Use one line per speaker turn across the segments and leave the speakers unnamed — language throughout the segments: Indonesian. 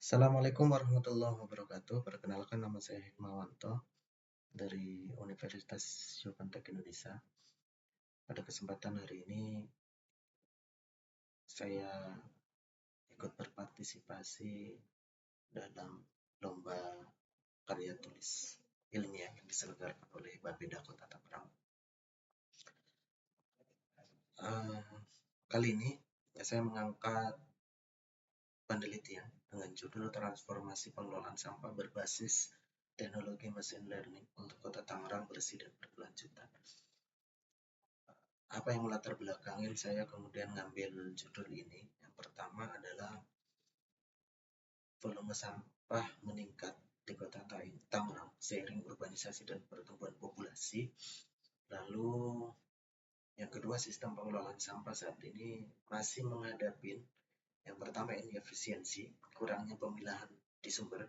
Assalamualaikum warahmatullahi wabarakatuh. Perkenalkan nama saya Hikmawanto dari Universitas Yukontek Indonesia. Pada kesempatan hari ini saya ikut berpartisipasi dalam lomba karya tulis ilmiah yang diselenggarakan oleh Bapeda Kota Tangerang. Kali ini saya mengangkat penelitian dengan judul Transformasi Pengelolaan Sampah Berbasis Teknologi Machine Learning untuk Kota Tangerang Bersih dan Berkelanjutan. Apa yang melatar belakangin saya kemudian ngambil judul ini? Yang pertama adalah volume sampah meningkat di Kota Tangerang seiring urbanisasi dan pertumbuhan populasi. Lalu yang kedua, sistem pengelolaan sampah saat ini masih menghadapi yang pertama inefisiensi, kurangnya pemilahan di sumber.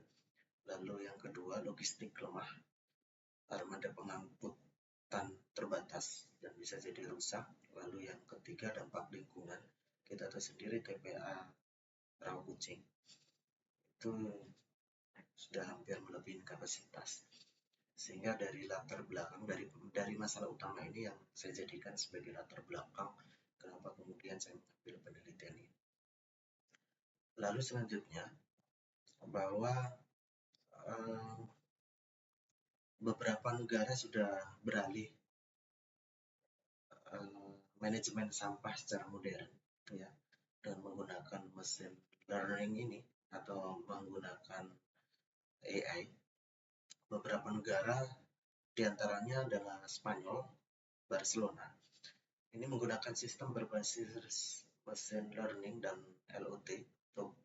Lalu yang kedua, logistik lemah, armada pengangkutan terbatas dan bisa jadi rusak. Lalu yang ketiga, dampak lingkungan. Kita tahu sendiri TPA Rawakucing itu sudah hampir melebihi kapasitas. Sehingga dari latar belakang dari masalah utama ini yang saya jadikan sebagai latar belakang kenapa kemudian saya mengambil penelitian ini. Lalu selanjutnya bahwa beberapa negara sudah beralih manajemen sampah secara modern, ya, dan menggunakan mesin learning ini atau menggunakan AI. Beberapa negara diantaranya adalah Spanyol, Barcelona. Ini menggunakan sistem berbasis mesin learning dan LOT untuk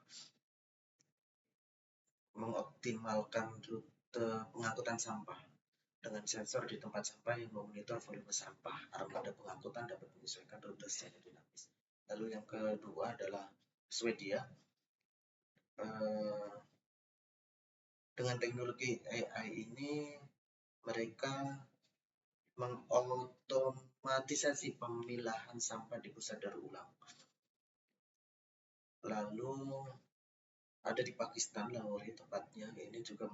mengoptimalkan rute pengangkutan sampah dengan sensor di tempat sampah yang memonitor volume sampah. Armada pengangkutan dapat menyesuaikan rute secara dinamis. Lalu yang kedua adalah Swedia. Dengan teknologi AI ini mereka mengotomatisasi pemilahan sampah di pusat daur ulang. Lalu ada di Pakistan, Lahore tepatnya, ini juga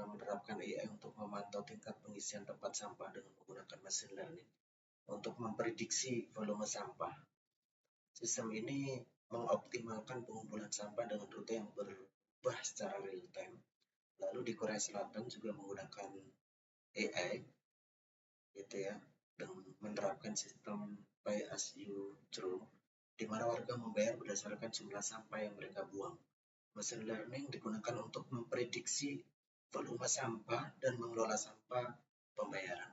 menerapkan AI untuk memantau tingkat pengisian tempat sampah dengan menggunakan machine learning untuk memprediksi volume sampah. Sistem ini mengoptimalkan pengumpulan sampah dengan rute yang berubah secara real time. Lalu di Korea Selatan juga menggunakan AI, gitu ya, dan menerapkan sistem pay as you throw, di mana warga membayar berdasarkan jumlah sampah yang mereka buang. Machine learning digunakan untuk memprediksi volume sampah dan mengelola sampah pembayaran.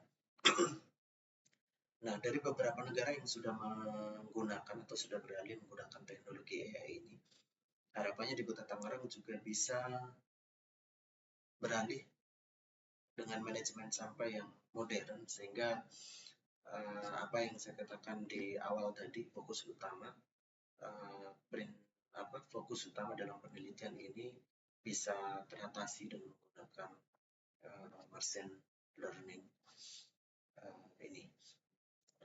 Nah, dari beberapa negara yang sudah menggunakan atau sudah beralih menggunakan teknologi AI ini, harapannya di Kota Tangerang juga bisa beralih dengan manajemen sampah yang modern, sehingga apa yang saya katakan di awal tadi, fokus utama dalam penelitian ini bisa teratasi dengan menggunakan machine learning ini.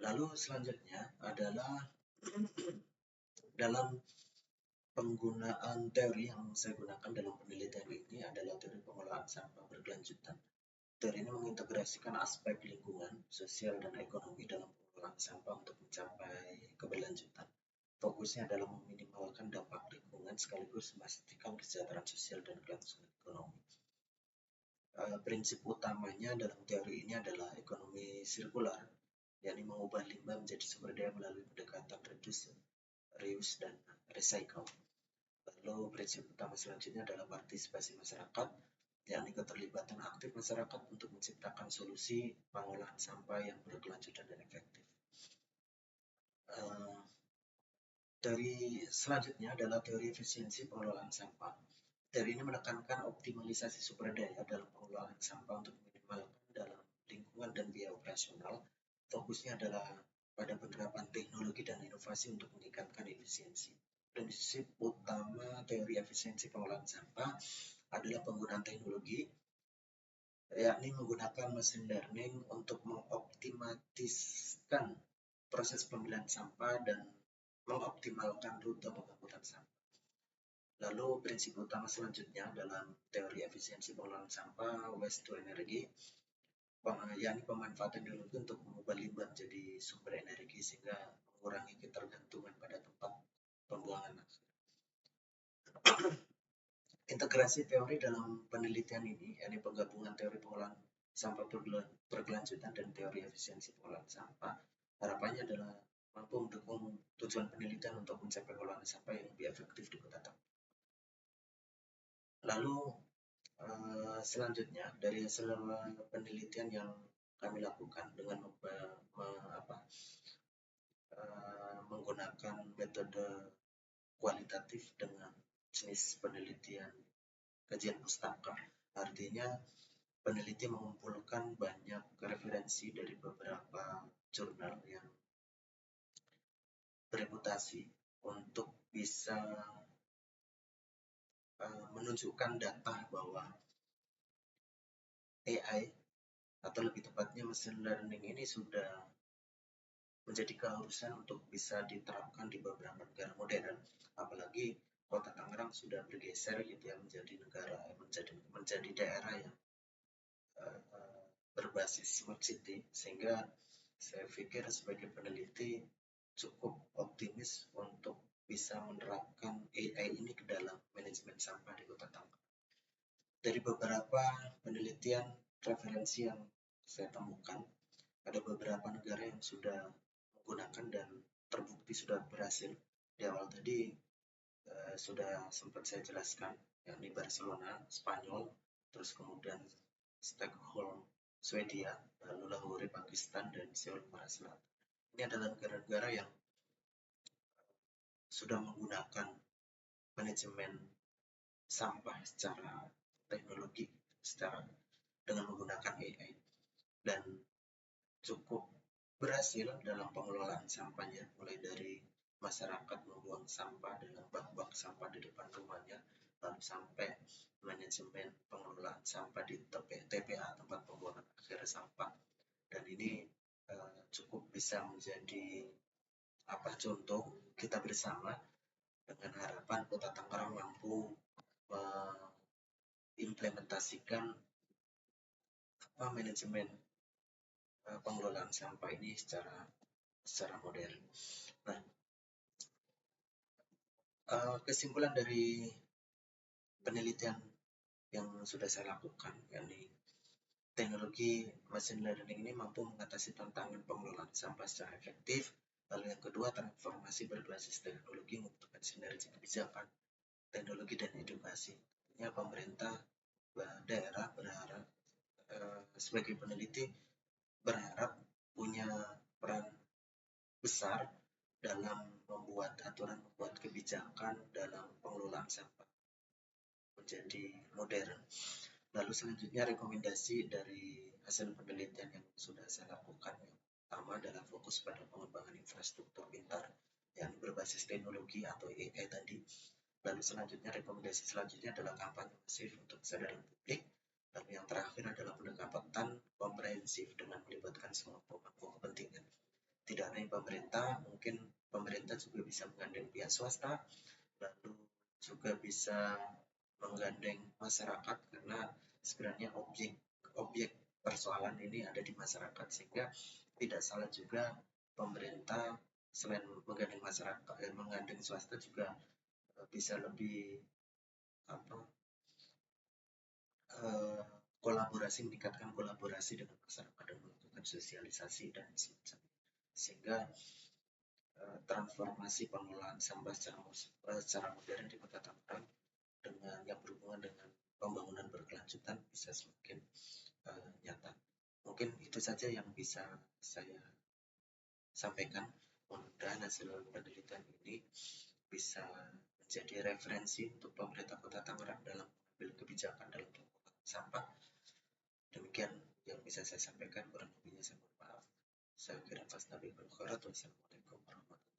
Lalu selanjutnya adalah dalam penggunaan teori yang saya gunakan dalam penelitian ini adalah teori pengelolaan sampah berkelanjutan. Teori ini mengintegrasikan aspek lingkungan, sosial, dan ekonomi dalam pengelolaan sampah untuk mencapai keberlanjutan. Fokusnya adalah meminimalkan dampak lingkungan sekaligus memastikan kesejahteraan sosial dan kelangsungan ekonomi. Prinsip utamanya dalam teori ini adalah ekonomi sirkular, yakni mengubah limbah menjadi sumber daya melalui pendekatan reduce, reuse, dan recycle. Lalu prinsip utama selanjutnya adalah partisipasi masyarakat, yakni keterlibatan aktif masyarakat untuk menciptakan solusi pengolahan sampah yang berkelanjutan dan efektif. Teori selanjutnya adalah teori efisiensi pengelolaan sampah. Teori ini menekankan optimalisasi sumber daya dalam pengelolaan sampah untuk minimalkan dalam lingkungan dan biaya operasional. Fokusnya adalah pada penerapan teknologi dan inovasi untuk meningkatkan efisiensi. Prinsip utama teori efisiensi pengelolaan sampah adalah penggunaan teknologi, yakni menggunakan machine learning untuk mengoptimaliskan proses pemilihan sampah dan mengoptimalkan rute pengangkutan sampah. Lalu prinsip utama selanjutnya dalam teori efisiensi pengelolaan sampah waste to energy, yakni pemanfaatan teknologi untuk mengubah limbah menjadi sumber energi sehingga mengurangi ketergantungan pada tempat pembuangan. Integrasi teori dalam penelitian ini, yakni penggabungan teori pengolahan sampah berkelanjutan dan teori efisiensi pengolahan sampah, harapannya adalah mampu mendukung tujuan penelitian untuk mencapai pengolahan sampah yang lebih efektif di kota Tangerang. Lalu selanjutnya dari hasil penelitian yang kami lakukan dengan menggunakan metode kualitatif dengan jenis penelitian kajian pustaka, artinya peneliti mengumpulkan banyak referensi dari beberapa jurnal yang bereputasi untuk bisa menunjukkan data bahwa AI atau lebih tepatnya machine learning ini sudah menjadi keharusan untuk bisa diterapkan di beberapa negara modern, apalagi kota Tangerang sudah bergeser gitu ya menjadi daerah yang berbasis smart city, sehingga saya pikir sebagai peneliti cukup optimis untuk bisa menerapkan AI ini ke dalam manajemen sampah di kota Tangerang. Dari beberapa penelitian referensi yang saya temukan, ada beberapa negara yang sudah menggunakan dan terbukti sudah berhasil. Di awal tadi sudah sempat saya jelaskan, yakni Barcelona, Spanyol, terus kemudian Stockholm, Swedia, lalu Lahore, Pakistan, dan Seoul, Korea Selatan. Ini adalah negara-negara yang sudah menggunakan manajemen sampah secara teknologi, dengan menggunakan AI, dan cukup berhasil dalam pengelolaan sampahnya, mulai dari masyarakat membuang sampah dalam bak-bak sampah di depan rumahnya, lalu sampai manajemen pengelolaan sampah di TPA, tempat pembuangan akhir sampah. Dan ini cukup bisa menjadi contoh kita bersama, dengan harapan kota Tangerang mampu mengimplementasikan manajemen pengelolaan sampah ini secara modern. Nah, kesimpulan dari penelitian yang sudah saya lakukan, yakni teknologi machine learning ini mampu mengatasi tantangan pengelolaan sampah secara efektif. Lalu yang kedua, transformasi berbasis teknologi membutuhkan sinergi kebijakan, teknologi, dan edukasi. Tentunya pemerintah daerah berharap sebagai peneliti berharap punya peran besar dalam membuat aturan, membuat kebijakan dalam pengelolaan sampah menjadi modern. Lalu selanjutnya rekomendasi dari hasil penelitian yang sudah saya lakukan, yang pertama adalah fokus pada pengembangan infrastruktur pintar yang berbasis teknologi atau AI tadi. Lalu selanjutnya rekomendasi selanjutnya adalah kampanye masif untuk kesadaran publik. Lalu yang terakhir adalah pendekatan komprehensif dengan melibatkan semua pemangku kepentingan. Tidak hanya pemerintah, mungkin pemerintah juga bisa menggandeng pihak swasta, lalu juga bisa menggandeng masyarakat, karena sebenarnya objek persoalan ini ada di masyarakat, sehingga tidak salah juga pemerintah selain menggandeng masyarakat, menggandeng swasta juga bisa lebih meningkatkan kolaborasi dengan masyarakat dan melakukan sosialisasi dan semacamnya, sehingga transformasi pengelolaan sampah secara modern di kota Tangerang dengan yang berhubungan dengan pembangunan berkelanjutan bisa semakin nyata. Mungkin itu saja yang bisa saya sampaikan. Mudah-mudahan hasil penelitian ini bisa menjadi referensi untuk pemerintah kota Tangerang dalam mengambil kebijakan dalam pengelolaan sampah. Demikian yang bisa saya sampaikan, kurang lebihnya saya mohon maaf. Saya kira Wassalamualaikum warahmatullahi wabarakatuh.